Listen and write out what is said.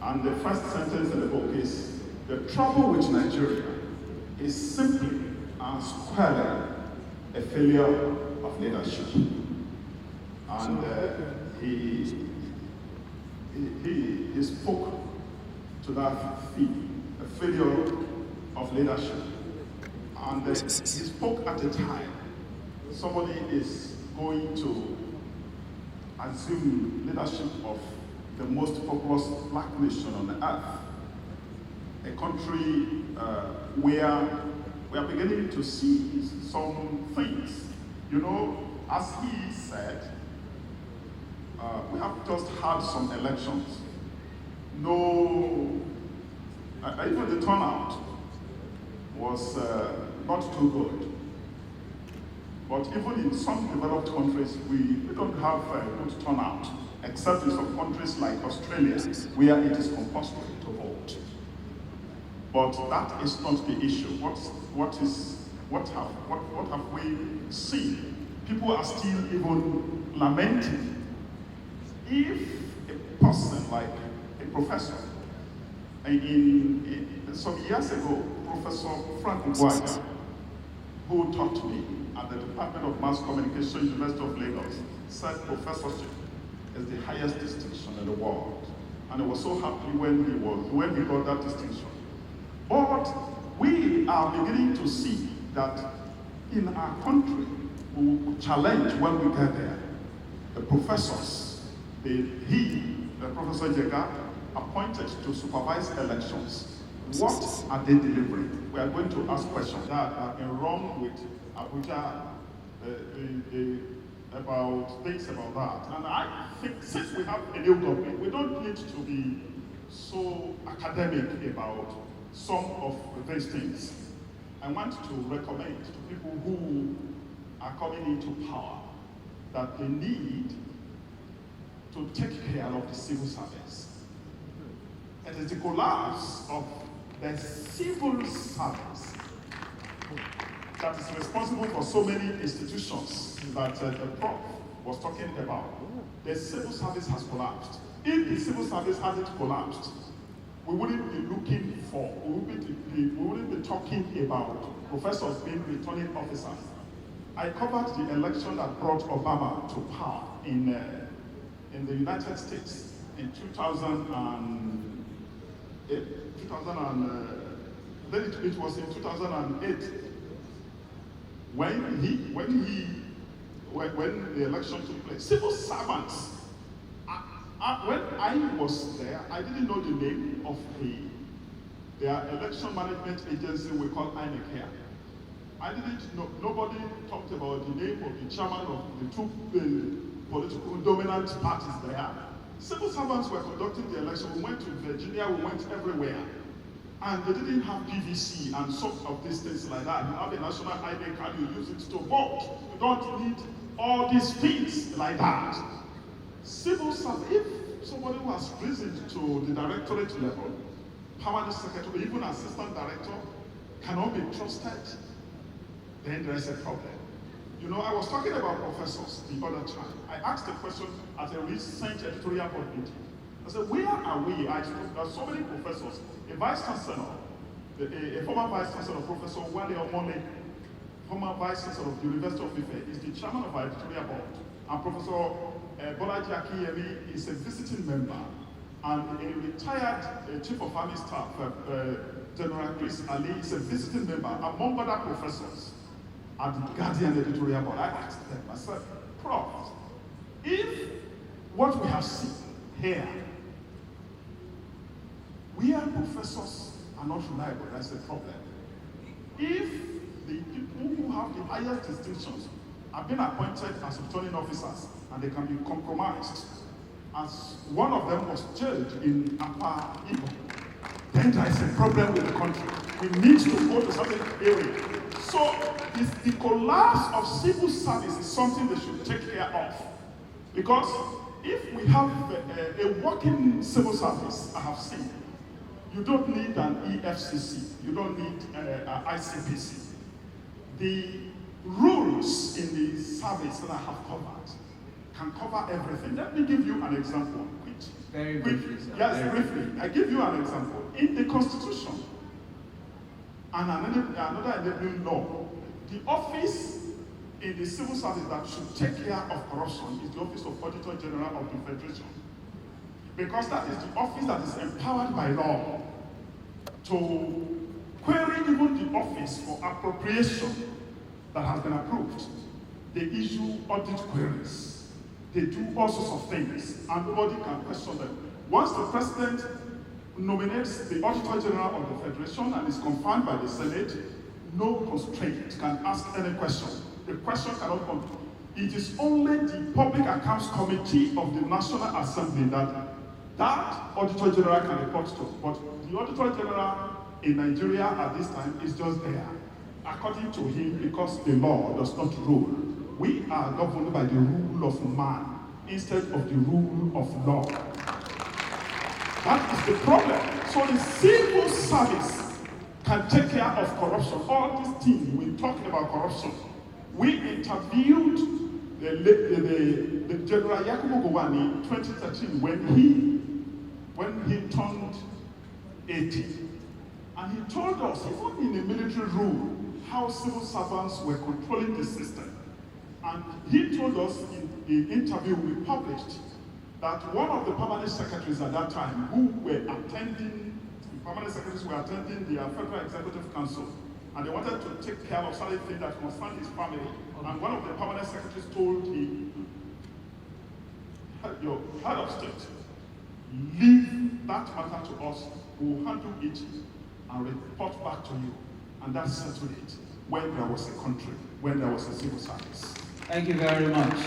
And the first sentence in the book is, the trouble with Nigeria is simply and squarely a failure of leadership. And he spoke to that theme, a failure of leadership. And he spoke at a time somebody is going to assume leadership of the most populous black nation on the earth, a country where we are beginning to see some things. You know, as he said, we have just had some elections. No, even the turnout was not too good. But even in some developed countries, we don't have a good turnout, except in some countries like Australia, where it is compulsory to vote. But that is not the issue. What have we seen? People are still even lamenting. If a person like a professor, some years ago, Professor Frank Onoja, who taught me at the Department of Mass Communication, University of Lagos, said professorship is the highest distinction in the world. And I was so happy when he got that distinction. But we are beginning to see that in our country, we will challenge when we get there. The professors, the Professor Jega, appointed to supervise elections. What are they delivering? We are going to ask questions that have been wrong with Abuja about things about that. And I think since we have a new government, we don't need to be so academic about some of these things. I want to recommend to people who are coming into power that they need to take care of the civil service. It is the collapse of the civil service that is responsible for so many institutions that the Prof was talking about. The civil service has collapsed. If the civil service hadn't collapsed, we wouldn't be looking for, we wouldn't be talking about professors being returning officers. I covered the election that brought Obama to power in the United States in 2008. Then it was in 2008 when the election took place. Civil servants. When I was there, I didn't know the name of their election management agency we call INEC here. I didn't know, nobody talked about the name of the chairman of the two political dominant parties there. Civil servants were conducting the election. We went to Virginia, we went everywhere. And they didn't have PVC and some of these things like that. You have a national ID card, you use it to vote. You don't need all these things like that. Civil service, if somebody who has risen to the directorate level, permanent secretary, even assistant director, cannot be trusted, then there is a problem. You know, I was talking about professors the other time. I asked a question at a recent editorial board meeting. I said, where are we? There are so many professors. A vice chancellor, a former vice chancellor, Professor Wale Omole, former vice chancellor of the University of Ife, is the chairman of our editorial board. And Professor Bolaji Akiyemi is a visiting member. And a retired chief of army staff, General Chris Ali, is a visiting member, among other professors at the Guardian editorial board. I asked them, I said, Prof, if what we have seen here, we are professors are not reliable, that's a problem. If the people who have the highest distinctions have been appointed as returning officers and they can be compromised, as one of them was judged in Upper Igbo, then there is a problem with the country. We need to go to certain area. So the collapse of civil service is something they should take care of. Because if we have a working civil service, I have seen, you don't need an EFCC, you don't need an ICPC. The rules in the service that I have covered, can cover everything. Let me give you an example. Very briefly, sir. Yes, briefly. I give you an example. In the Constitution and another enabling law, the office in the civil service that should take care of corruption is the Office of Auditor General of the Federation. Because that is the office that is empowered by law to query even the office for appropriation that has been approved. They issue audit queries. They do all sorts of things, and nobody can question them. Once the president nominates the Auditor General of the Federation and is confirmed by the Senate, no constraint can ask any question. The question cannot come. It is only the Public Accounts Committee of the National Assembly that Auditor General can report to. But the Auditor General in Nigeria at this time is just there, according to him, because the law does not rule. We are governed by the rule of man instead of the rule of law. That is the problem. So the civil service can take care of corruption. All these things we're talking about corruption. We interviewed the General Yakubu Gowon in 2013 when he turned 80. And he told us, even in a military rule, how civil servants were controlling the system. And he told us in the interview we published that one of the permanent secretaries at that time who were attending, the permanent secretaries were attending the Federal Executive Council, and they wanted to take care of certain things that concerned his family. And one of the permanent secretaries told him, your head of state, leave that matter to us, we'll handle it and report back to you. And that settled it when there was a country, when there was a civil service. Thank you very much.